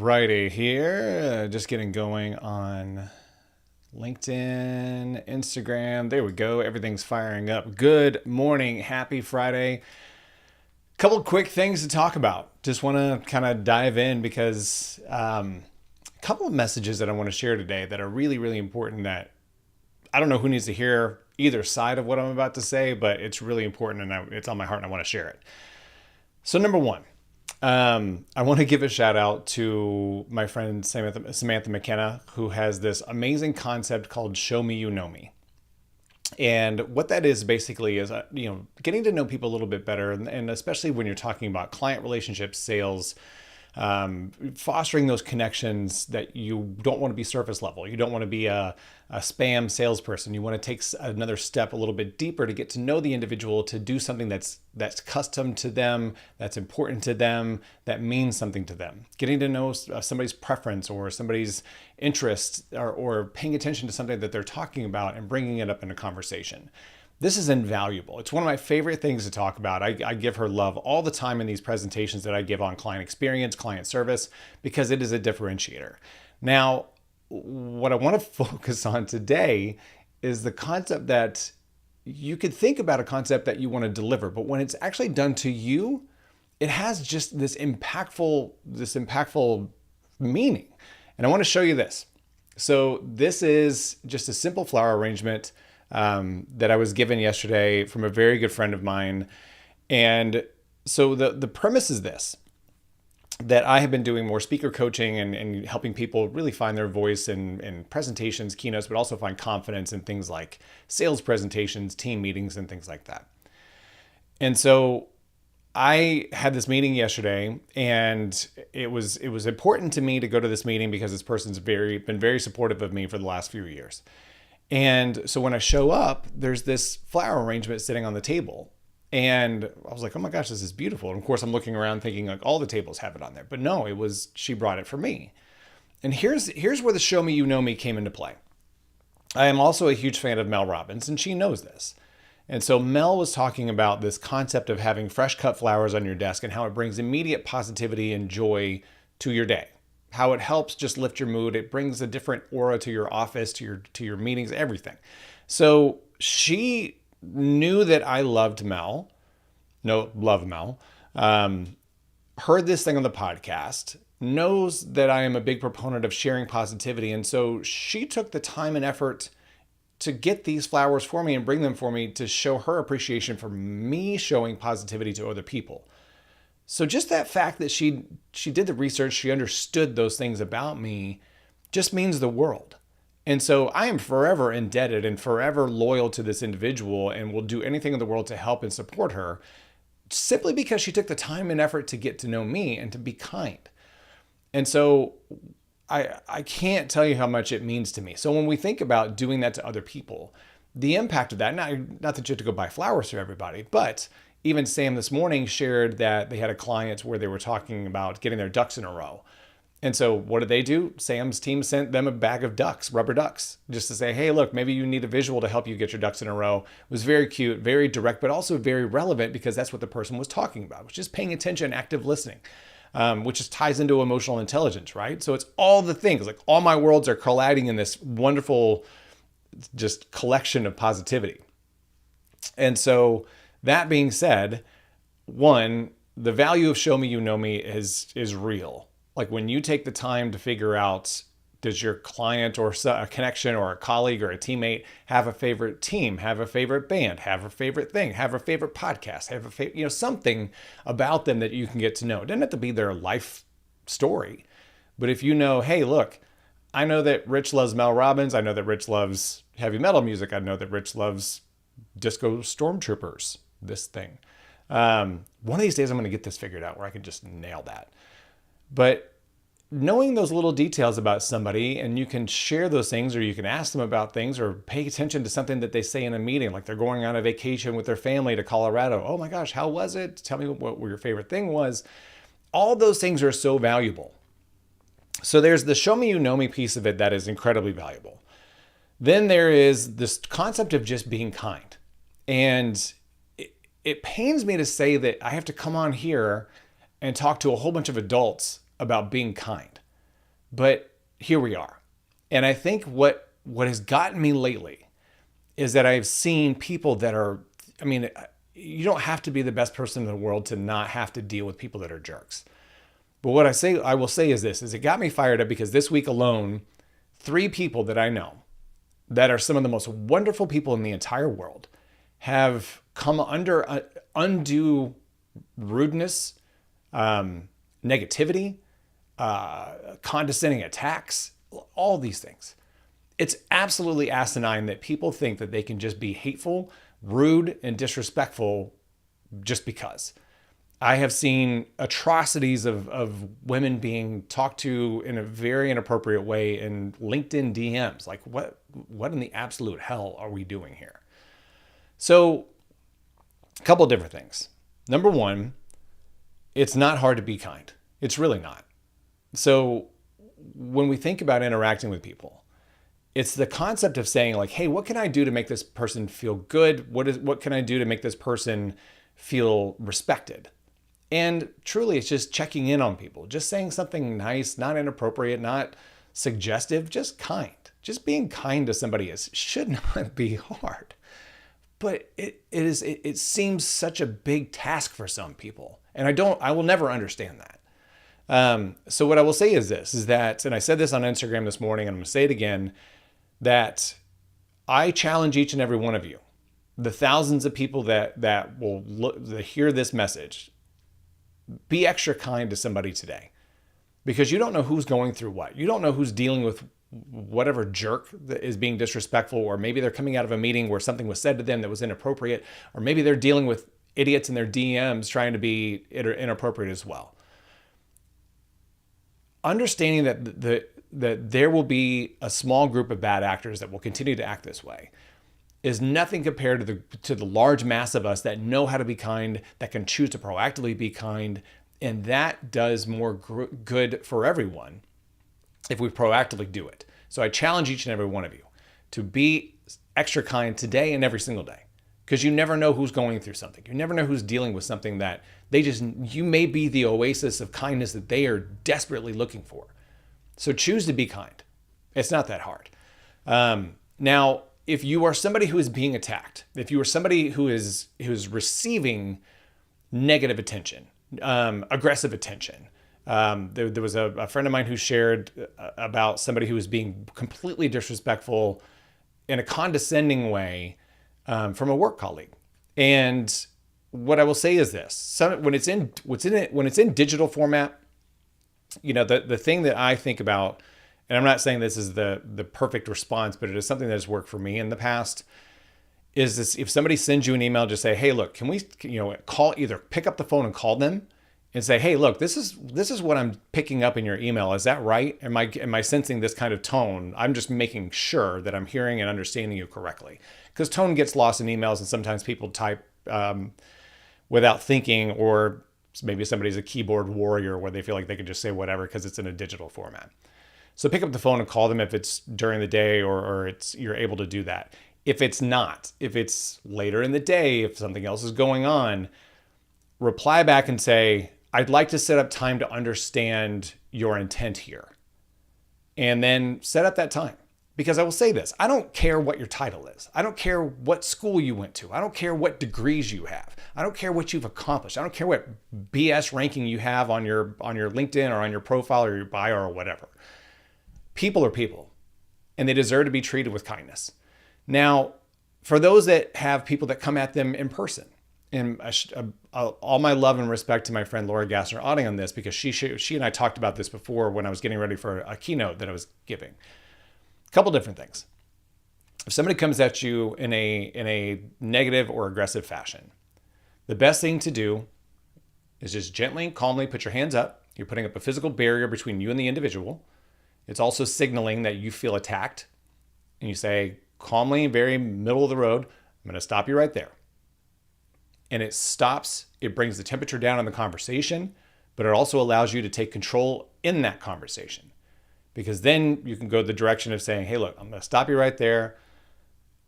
Friday here. Just getting going on LinkedIn, Instagram. There we go. Everything's firing up. Good morning. Happy Friday. Couple quick things to talk about. Just want to kind of dive in because a couple of messages that I want to share today that are really, really important that I don't know who needs to hear either side of what I'm about to say, but it's really important and it's on my heart and I want to share it. So number one, I want to give a shout out to my friend Samantha McKenna, who has this amazing concept called Show Me You Know Me. And what that is basically is, getting to know people a little bit better. And especially when you're talking about client relationships, sales, fostering those connections that you don't want to be surface level. You don't want to be a spam salesperson. You want to take another step a little bit deeper to get to know the individual, to do something that's custom to them, that's important to them, that means something to them. Getting to know somebody's preference or somebody's interest or paying attention to something that they're talking about and bringing it up in a conversation. This is invaluable. It's one of my favorite things to talk about. I give her love all the time in these presentations that I give on client experience, client service, because it is a differentiator. Now, what I want to focus on today is the concept that you could think about a concept that you want to deliver, but when it's actually done to you, it has just this impactful meaning. And I want to show you this. So this is just a simple flower arrangement that I was given yesterday from a very good friend of mine. And so the premise is this, that I have been doing more speaker coaching and helping people really find their voice in presentations, keynotes, but also find confidence in things like sales presentations, team meetings, and things like that. And so I had this meeting yesterday, and it was important to me to go to this meeting because this person's been very supportive of me for the last few years. And so when I show up, there's this flower arrangement sitting on the table. And I was like, oh my gosh, this is beautiful. And of course, I'm looking around thinking like all the tables have it on there. But no, she brought it for me. And here's where the Show Me You Know Me came into play. I am also a huge fan of Mel Robbins, and she knows this. And so Mel was talking about this concept of having fresh cut flowers on your desk and how it brings immediate positivity and joy to your day. How it helps just lift your mood. It brings a different aura to your office, to your meetings, everything. So she knew that I love Mel, heard this thing on the podcast, knows that I am a big proponent of sharing positivity. And so she took the time and effort to get these flowers for me and bring them for me to show her appreciation for me showing positivity to other people. So just that fact that she did the research, she understood those things about me, just means the world. And so I am forever indebted and forever loyal to this individual and will do anything in the world to help and support her simply because she took the time and effort to get to know me and to be kind. And so I can't tell you how much it means to me. So when we think about doing that to other people, the impact of that, not that you have to go buy flowers for everybody, but even Sam this morning shared that they had a client where they were talking about getting their ducks in a row. And so what did they do? Sam's team sent them a bag of ducks, rubber ducks, just to say, hey, look, maybe you need a visual to help you get your ducks in a row. It was very cute, very direct, but also very relevant because that's what the person was talking about, which is paying attention, active listening, which just ties into emotional intelligence, right? So it's all the things, like all my worlds are colliding in this wonderful just collection of positivity. And so that being said, one, the value of Show Me You Know Me is real. Like when you take the time to figure out, does your client or a connection or a colleague or a teammate have a favorite team, have a favorite band, have a favorite thing, have a favorite podcast, have a favorite, something about them that you can get to know. It doesn't have to be their life story. But if you know, hey, look, I know that Rich loves Mel Robbins. I know that Rich loves heavy metal music. I know that Rich loves disco stormtroopers. This thing. One of these days I'm going to get this figured out where I can just nail that. But knowing those little details about somebody, and you can share those things, or you can ask them about things, or pay attention to something that they say in a meeting, like they're going on a vacation with their family to Colorado. Oh my gosh, how was it? Tell me what your favorite thing was. All those things are so valuable. So there's the Show Me You Know Me piece of it that is incredibly valuable. Then there is this concept of just being kind. And it pains me to say that I have to come on here and talk to a whole bunch of adults about being kind. But here we are. And I think what has gotten me lately is that I've seen people that are, I mean, you don't have to be the best person in the world to not have to deal with people that are jerks. But what I will say is this, is it got me fired up because this week alone, 3 people that I know that are some of the most wonderful people in the entire world have come under undue rudeness, negativity, condescending attacks, all these things. It's absolutely asinine that people think that they can just be hateful, rude, and disrespectful just because. I have seen atrocities of women being talked to in a very inappropriate way in LinkedIn DMs. Like, what in the absolute hell are we doing here? So, a couple of different things. Number one, it's not hard to be kind. It's really not. So, when we think about interacting with people, it's the concept of saying like, hey, what can I do to make this person feel good? What can I do to make this person feel respected? And truly, it's just checking in on people, just saying something nice, not inappropriate, not suggestive, just kind. Just being kind to somebody should not be hard. But it seems such a big task for some people. And I will never understand that. So what I will say is this, is that, and I said this on Instagram this morning, and I'm going to say it again, that I challenge each and every one of you, the thousands of people that will hear this message, be extra kind to somebody today, because you don't know who's going through what. You don't know who's dealing with whatever jerk that is being disrespectful, or maybe they're coming out of a meeting where something was said to them that was inappropriate, or maybe they're dealing with idiots in their DMs trying to be inappropriate as well. Understanding that there will be a small group of bad actors that will continue to act this way is nothing compared to the large mass of us that know how to be kind, that can choose to proactively be kind, and that does more good for everyone if we proactively do it. So I challenge each and every one of you to be extra kind today and every single day, because you never know who's going through something. You never know who's dealing with something that you may be the oasis of kindness that they are desperately looking for. So choose to be kind. It's not that hard. Now, if you are somebody who is being attacked, if you are somebody who is receiving negative attention, aggressive attention, there was a friend of mine who shared about somebody who was being completely disrespectful in a condescending way from a work colleague. And what I will say is this: when it's in digital format, the thing that I think about, and I'm not saying this is the perfect response, but it is something that has worked for me in the past, is this: if somebody sends you an email, just say, hey, look, can we, either pick up the phone and call them and say, hey, look, this is what I'm picking up in your email. Is that right? Am I sensing this kind of tone? I'm just making sure that I'm hearing and understanding you correctly. Because tone gets lost in emails, and sometimes people type without thinking, or maybe somebody's a keyboard warrior where they feel like they can just say whatever because it's in a digital format. So pick up the phone and call them if it's during the day or you're able to do that. If it's not, if it's later in the day, if something else is going on, reply back and say, I'd like to set up time to understand your intent here. And then set up that time. Because I will say this, I don't care what your title is. I don't care what school you went to. I don't care what degrees you have. I don't care what you've accomplished. I don't care what BS ranking you have on your LinkedIn or on your profile or your bio or whatever. People are people, and they deserve to be treated with kindness. Now, for those that have people that come at them in person, and all my love and respect to my friend Laura Gassner-Otting on this, because she and I talked about this before when I was getting ready for a keynote that I was giving. A couple different things. If somebody comes at you in a negative or aggressive fashion, the best thing to do is just gently, calmly put your hands up. You're putting up a physical barrier between you and the individual. It's also signaling that you feel attacked. And you say calmly, very middle of the road, I'm going to stop you right there. And it stops, it brings the temperature down in the conversation, but it also allows you to take control in that conversation. Because then you can go the direction of saying, hey, look, I'm going to stop you right there.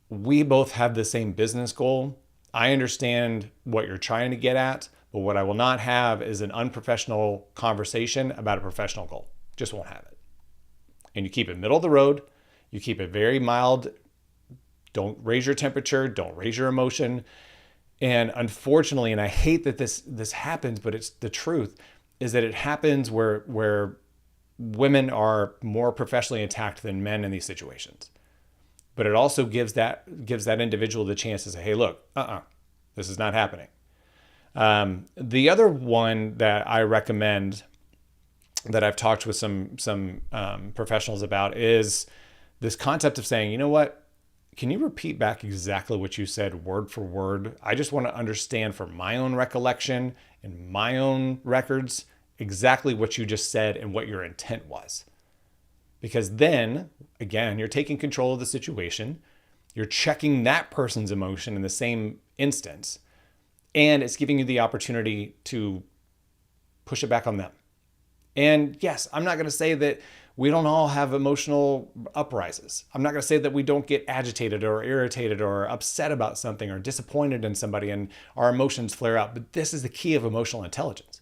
We both have the same business goal. I understand what you're trying to get at, but what I will not have is an unprofessional conversation about a professional goal. Just won't have it. and you keep it middle of the road. You keep it very mild. Don't raise your temperature. Don't raise your emotion. And unfortunately, and I hate that this happens, but it's the truth, is that it happens where women are more professionally attacked than men in these situations. But it also gives that individual the chance to say, hey, look, this is not happening. The other one that I recommend that I've talked with some professionals about is this concept of saying, you know what? Can you repeat back exactly what you said word for word? I just want to understand from my own recollection and my own records exactly what you just said and what your intent was. Because then, again, you're taking control of the situation. You're checking that person's emotion in the same instance. And it's giving you the opportunity to push it back on them. And yes, I'm not going to say that we don't all have emotional uprises. I'm not going to say that we don't get agitated or irritated or upset about something or disappointed in somebody and our emotions flare out. But this is the key of emotional intelligence.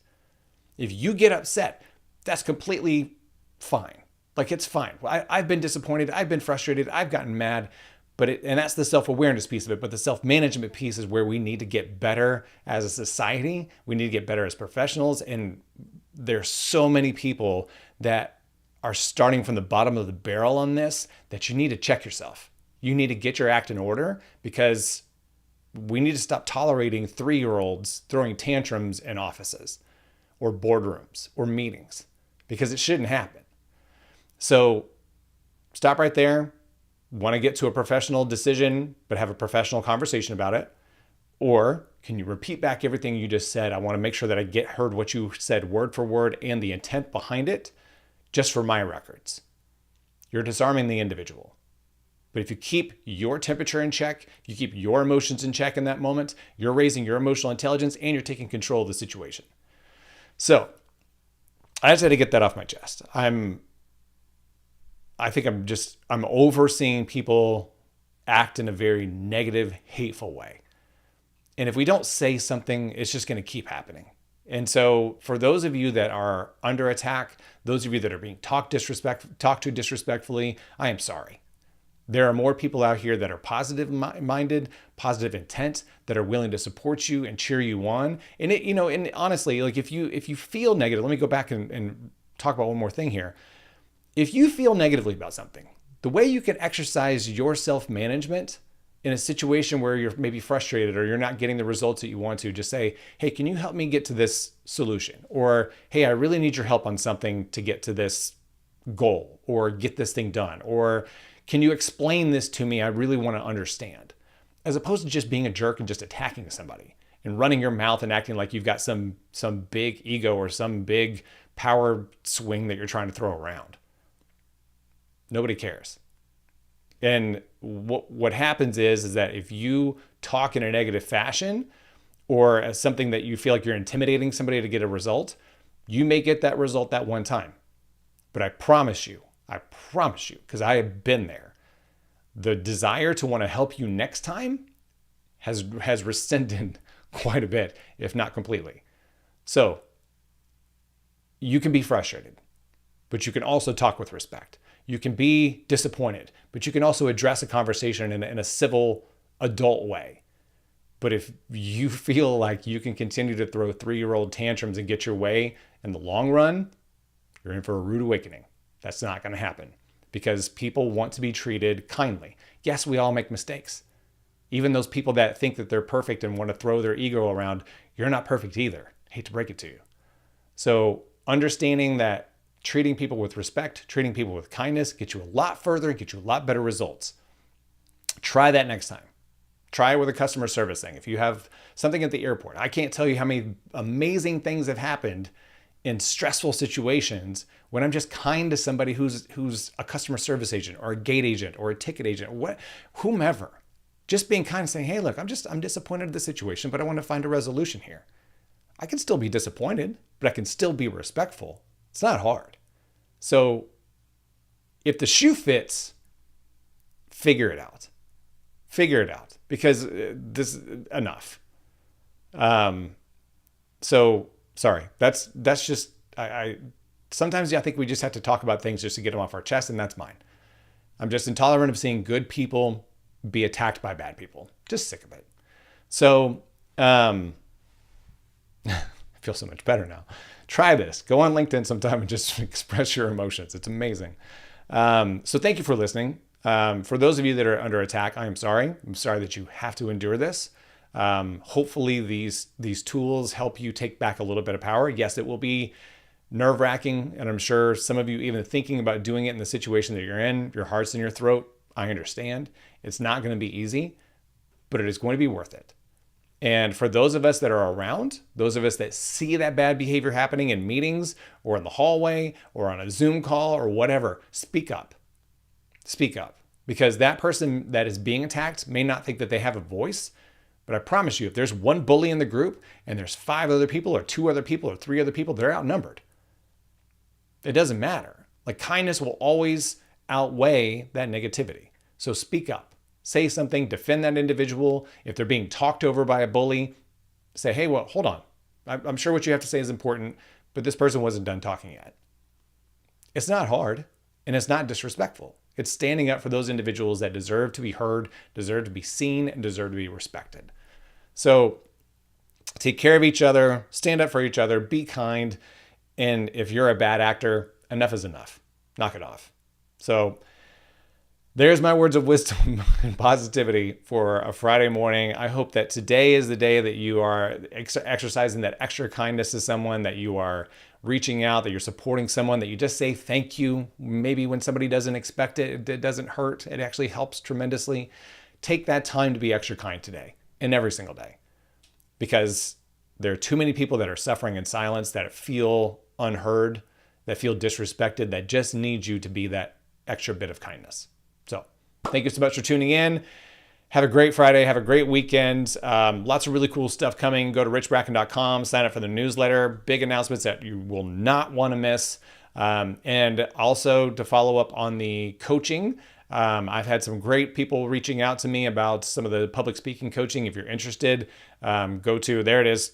If you get upset, that's completely fine. Like, it's fine. I've been disappointed. I've been frustrated. I've gotten mad. And that's the self-awareness piece of it. But the self-management piece is where we need to get better as a society. We need to get better as professionals. And there's so many people that are starting from the bottom of the barrel on this that you need to check yourself. You need to get your act in order, because we need to stop tolerating 3-year-olds throwing tantrums in offices or boardrooms or meetings, because it shouldn't happen. So stop right there. Want to get to a professional decision, but have a professional conversation about it? Or can you repeat back everything you just said? I want to make sure that I heard what you said word for word and the intent behind it, just for my records. You're disarming the individual. But if you keep your temperature in check, you keep your emotions in check in that moment, you're raising your emotional intelligence and you're taking control of the situation. So I just had to get that off my chest. I'm overseeing people act in a very negative, hateful way. And if we don't say something, it's just going to keep happening. And so for those of you that are under attack, those of you that are being talked to disrespectfully, I am sorry. There are more people out here that are positive minded, positive intent, that are willing to support you and cheer you on. And and honestly, like if you feel negative, let me go back and talk about one more thing here. If you feel negatively about something, the way you can exercise your self-management in a situation where you're maybe frustrated or you're not getting the results that you want to, just say, hey, can you help me get to this solution? Or, hey, I really need your help on something to get to this goal or get this thing done. Or can you explain this to me? I really want to understand. As opposed to just being a jerk and just attacking somebody and running your mouth and acting like you've got some big ego or some big power swing that you're trying to throw around. Nobody cares. And what happens is that if you talk in a negative fashion or as something that you feel like you're intimidating somebody to get a result, you may get that result that one time. But I promise you, because I have been there, the desire to want to help you next time has rescinded quite a bit, if not completely. So you can be frustrated, but you can also talk with respect. You can be disappointed, but you can also address a conversation in a civil, adult way. But if you feel like you can continue to throw 3-year-old tantrums and get your way in the long run, you're in for a rude awakening. That's not going to happen because people want to be treated kindly. Yes, we all make mistakes. Even those people that think that they're perfect and want to throw their ego around, you're not perfect either. I hate to break it to you. So understanding that treating people with respect, treating people with kindness, get you a lot further, get you a lot better results. Try that next time. Try it with a customer service thing. If you have something at the airport, I can't tell you how many amazing things have happened in stressful situations when I'm just kind to somebody who's a customer service agent or a gate agent or a ticket agent, whomever. Just being kind and saying, hey, look, I'm disappointed in the situation, but I want to find a resolution here. I can still be disappointed, but I can still be respectful. It's not hard. So if the shoe fits, figure it out. Figure it out because this is enough. So sorry, that's just, I sometimes I think we just have to talk about things just to get them off our chest, and that's mine. I'm just intolerant of seeing good people be attacked by bad people. Just sick of it. So, I feel so much better now. Try this. Go on LinkedIn sometime and just express your emotions. It's amazing. So thank you for listening. For those of you that are under attack, I am sorry. I'm sorry that you have to endure this. Hopefully these tools help you take back a little bit of power. Yes, it will be nerve-wracking, and I'm sure some of you even thinking about doing it in the situation that you're in, your heart's in your throat. I understand. It's not going to be easy, but it is going to be worth it. And for those of us that are around, those of us that see that bad behavior happening in meetings or in the hallway or on a Zoom call or whatever, speak up. Speak up, because that person that is being attacked may not think that they have a voice, but I promise you, if there's one bully in the group and there's 5 other people or 2 other people or 3 other people, they're outnumbered. It doesn't matter. Like, kindness will always outweigh that negativity. So speak up, say something, defend that individual. If they're being talked over by a bully, say, hey, well, hold on. I'm sure what you have to say is important, but this person wasn't done talking yet. It's not hard, and it's not disrespectful. It's standing up for those individuals that deserve to be heard, deserve to be seen, and deserve to be respected. So take care of each other, stand up for each other, be kind. And if you're a bad actor, enough is enough. Knock it off. So there's my words of wisdom and positivity for a Friday morning. I hope that today is the day that you are exercising that extra kindness to someone, that you are reaching out, that you're supporting someone, that you just say thank you. Maybe when somebody doesn't expect it, it doesn't hurt. It actually helps tremendously. Take that time to be extra kind today and every single day, because there are too many people that are suffering in silence, that feel unheard, that feel disrespected, that just need you to be that extra bit of kindness. So thank you so much for tuning in. Have a great Friday. Have a great weekend. Lots of really cool stuff coming. Go to richbracken.com, sign up for the newsletter. Big announcements that you will not want to miss. And also to follow up on the coaching. I've had some great people reaching out to me about some of the public speaking coaching. If you're interested, go to, there it is.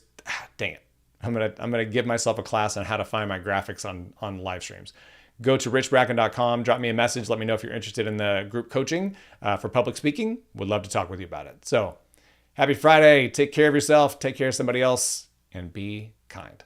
Dang it. I'm gonna give myself a class on how to find my graphics on live streams. Go to richbracken.com, drop me a message, let me know if you're interested in the group coaching for public speaking. Would love to talk with you about it. So happy Friday. Take care of yourself, take care of somebody else, and be kind.